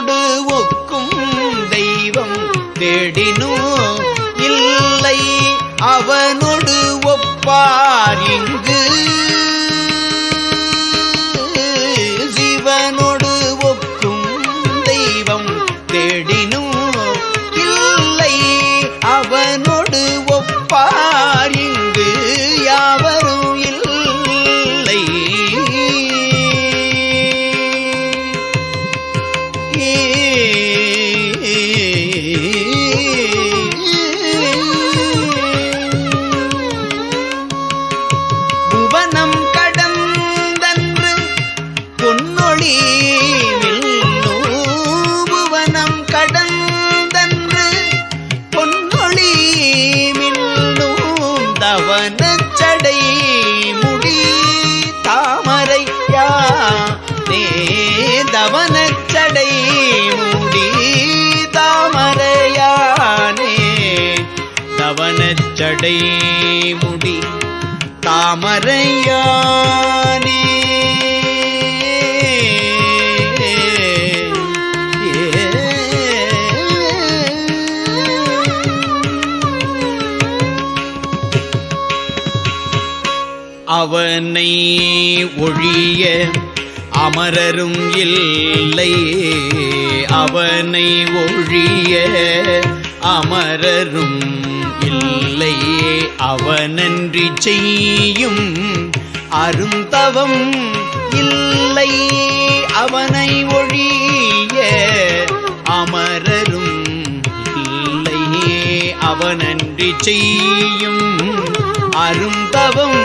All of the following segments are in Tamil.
அவனோடு ஒக்கும் தெய்வம் தேடினோ இல்லை அவனோடு ஒப்பார் இங்கு சிவனோடு ஒக்கும் தெய்வம் தேடினோ இல்லை அவனோடு ஒப்பார் இங்கு யாவரும் இல்லை. புவனம் கடந்தன்று பொன்னொழி மில்னோ புவனம் கடந்தன்று பொன்னொழி மில்னோ தவனச்சடை முடி தாமரையா நே தவனச்சடை முடி தாமரையானே தவனச்சடை முடி தாமரையானே. அவனை ஒழிய அமரரும் இல்லை அவனை ஒழிய அமரரும் இல்லை அவனன்றி செய்யும் அருந்தவம் இல்லை அவனை ஒழிய அமரரும் இல்லை அவனன்றி செய்யும் அருந்தவம்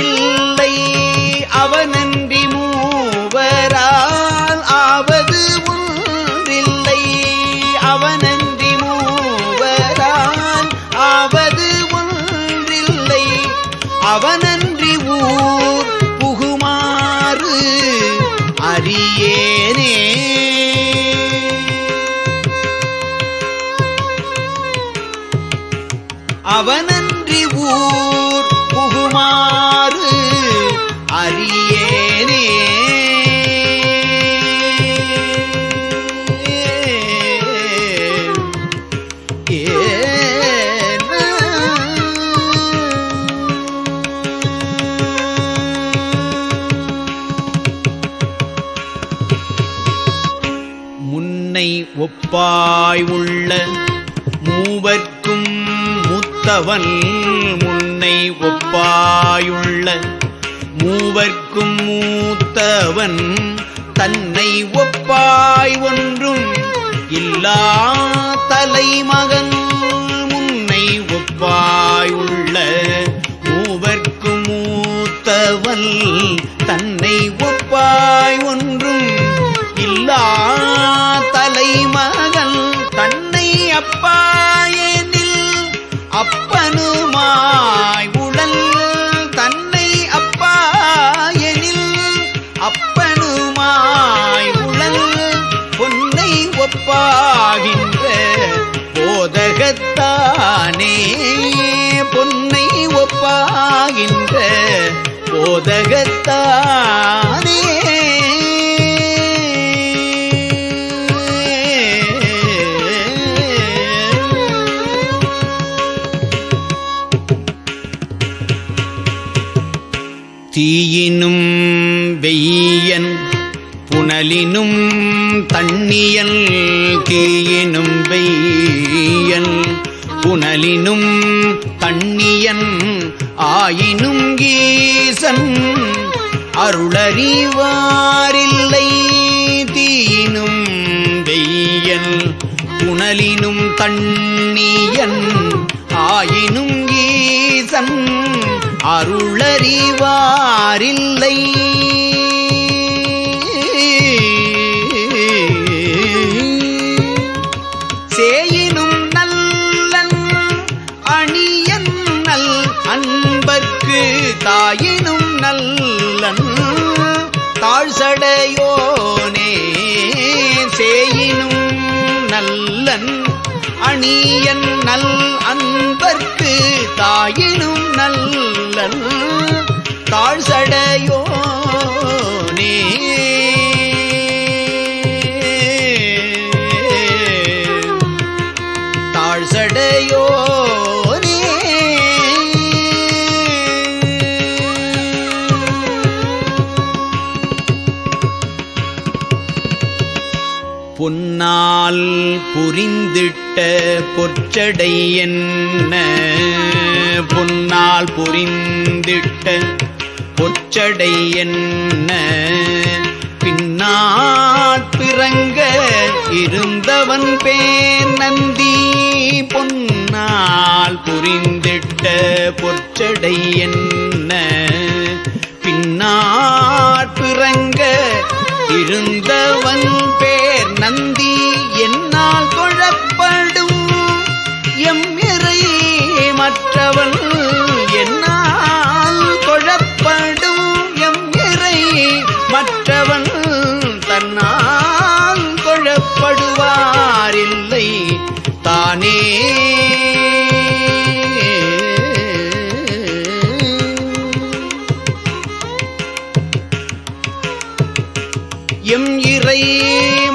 இல்லை அவனன்றி மூவரால் ஆவது ஒன்றில்லை அவனன்றி மூவரால் ஆவது ஒன்றில்லை அவனன்றி ஊர் புகுமாறு அறியேனே. அவனன்றி ஊர் புகுமாறு அறியேனே. முன்னை ஒப்பாய் உள்ள மூவர்க்கும் மூத்தவன் முன்னை ஒப்பாயுள்ள மூவர்க்கும் மூத்தவன் தன்னை ஒப்பாய் ஒன்றும் இல்லா தலைமகன் முன்னை ஒப்பாயுள்ள மூவர்க்கும் மூத்தவன் தன்னை ஒப்பாய் ஒன்றும் இல்லா தலைமகன் தன்னை அப்பாயெனில் அப்பனுமாய் உடல் தன்னை அப்பாயெனில் அப்பனுமாய் உடல் பொன்னை ஒப்பாகின்ற போதகத்தானே பொன்னை ஒப்பாகின்ற போதகத்தானே. தீயினும் வெய்யன் புனலினும் தண்ணியல் தீயினும் வெய்யன் புனலினும் தண்ணியன் ஆயினும் ஈசன் அருளறிவாரில்லை தீயினும் வெய்யன் புனலினும் தண்ணியன் ஆயினும் ஈசன் அருளறிவாரில்லை சேயினும் நல்லன் அணியன் நல் அன்பர்க்கு தாயினும் நல்லன் தாழ்சடையோனே சேயினும் நல்லன் அணியன் நல் அன்பர்க்கு தாயினும் நல்லன் தாழ்சடையோனே. பொன்னால் புரிந்திட்ட பொற்சடை என்ன பொன்னால் புரிந்திட்ட பொற்சடை என்ன பின்னாட்பிறங்க இருந்தவன் பேர் நந்தி பொன்னால் புரிந்திட்ட பொற்சடை என்ன பின்னாட்பிறங்க இருந்தவன் பேர் நந்தி என்னால் தொழப்படும் எம் இறை மற்றவன் என்னால் தொழப்படும் எம் இறை மற்றவன் தன்னால் தொழப்படுவாரில்லை தானே எம் இறை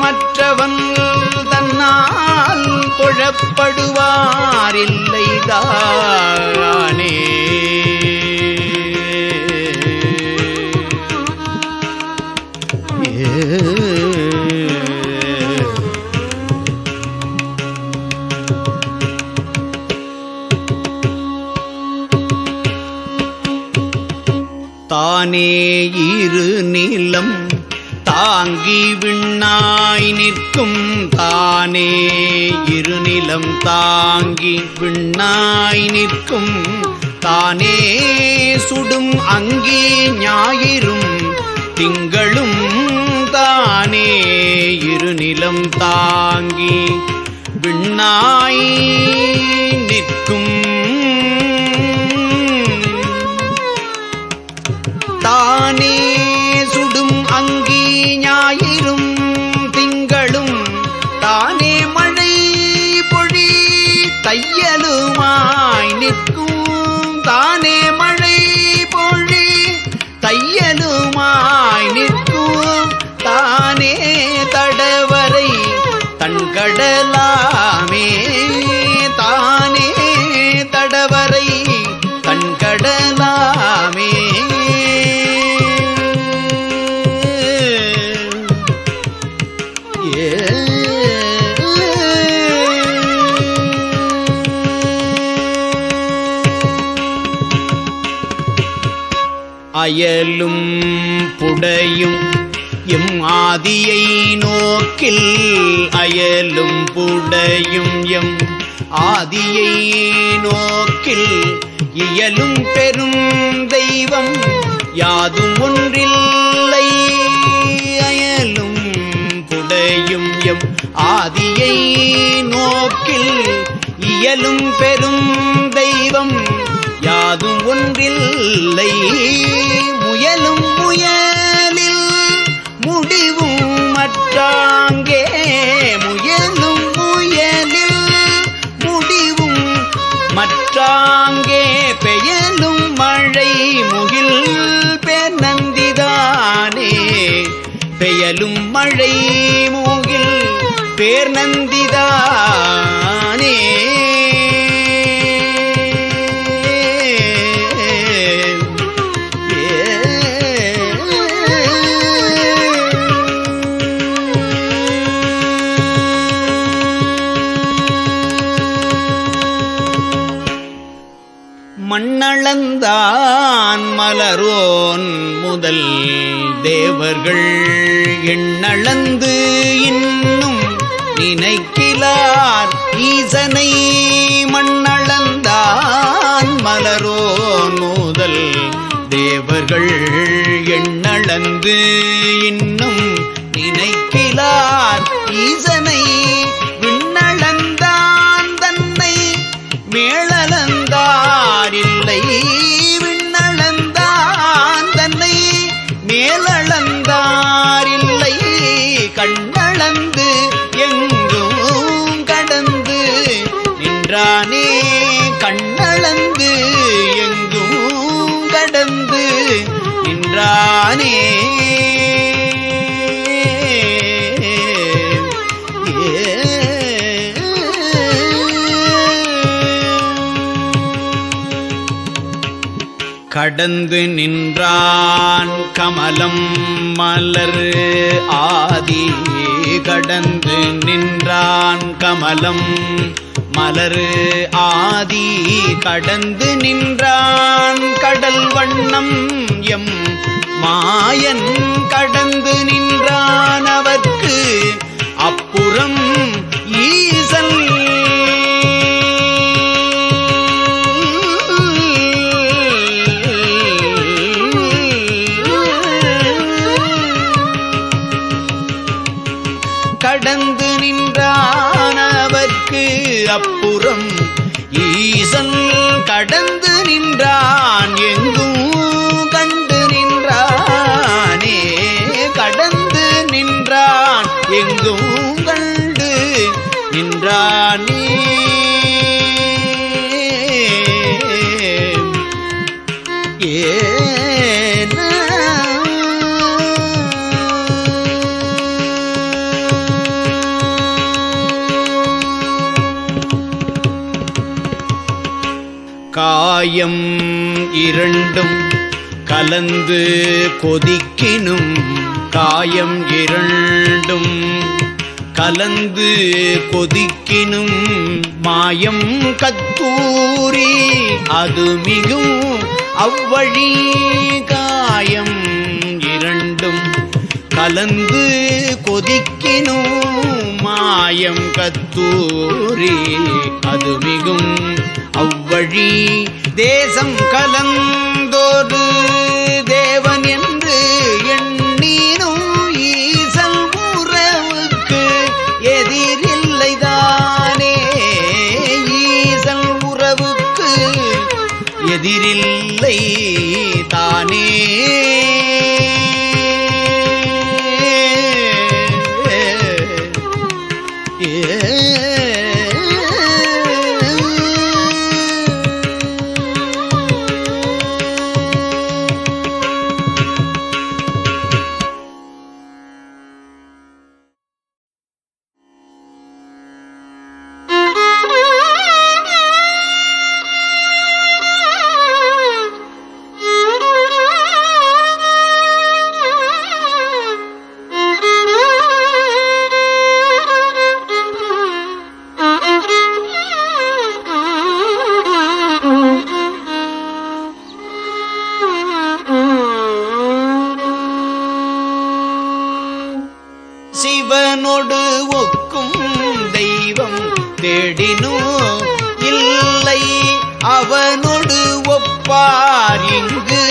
மற்றவன் தன்னால் தொழப்படுவாரில்லை தானே தானே இரு நிலம் தாங்கி விண்ணாய் நிற்கும் தானே இருநிலம் தாங்கி விண்ணாய் நிற்கும் தானே சுடும் அங்கி ஞாயிறும் திங்களும் தானே இருநிலம் தாங்கி விண்ணாய் நிற்கும் தானே சுடும் அங்கி ஞாயிறும் திங்களும் தானே மழை பொழி தையலுமாய் நிற்கும் தானே மழை பொழி தையலுமாய் நிற்கும் தானே தடவரை தன்கடலாமே தானே தடவரை தன்கடலாமே அயலும் புடையும் எம் ஆதியை நோக்கில் அயலும் புடையும் எம் ஆதியை நோக்கில் இயலும் பெரும் தெய்வம் யாதும் ஒன்றில்லை அயலும் புடையும் எம் ஆதியை நோக்கில் இயலும் பெரும் தெய்வம் யாதும் ஒன்றில்லை முயலும் முயலில் முடிவும் மற்றாங்கே முயலும் முயலில் முடிவும் மற்றாங்கே பெயலும் மழை முகில் பேர் நந்திதானே பெயலும் மழை முகில் பேர் நந்திதானே மண்ணளந்தான் மலரோன் முதல் தேவர்கள் எண்ணளந்து இன்னும் நினைக்கிலார் ஈசனை மண்ணளந்தான் மலரோன் முதல் தேவர்கள் எண்ணளந்து இன்னும் நினைக்கிலார் ஈசனை விண்ணளந்தான் தன்னை மேளளந்தாரில்லை விண்ணளந்தான் தன்னை மேலளந்தாரில்லை கண்ணளந்து எங்கும் கடந்து நின்றானே கண்ணளந்து எங்கும் கடந்து நின்றானே கடந்து நின்றான் கமலம் மலர் ஆதி கடந்து நின்றான் கமலம் மலரு ஆதி கடந்து நின்றான் கடல் வண்ணம் எம் மாயன் கடந்து நின்றான் அவர்க்கு அப்புறம் ஈசன் கடந்து நின்றான் அவர்க்கு அப்புறம் ஈசன் கடந்து நின்றான் எங்கும் கண்டு நின்றானே கடந்து நின்றான் எங்கும் கண்டு நின்றானே காயம் இரண்டும் கலந்து கொதிக்கினும் காயம் இரண்டும் கலந்து கொதிக்கினும் மாயம் கத்தூரி அது மிகும் அவ்வழி காயம் இரண்டும் கலந்து கொதிக்கினும் மாயம் கத்தூரி அது மிகும் அவ்வழி தேசம் கலந்தோடு தேவன் என்று எண்ணீனும் ஈசல் உறவுக்கு எதிரில்லைதானே ஈசல் உறவுக்கு எதிரில்லை தானே சிவனோடு ஒக்கும் தெய்வம் தேடினோ இல்லை அவனோடு ஒப்பார் இங்கு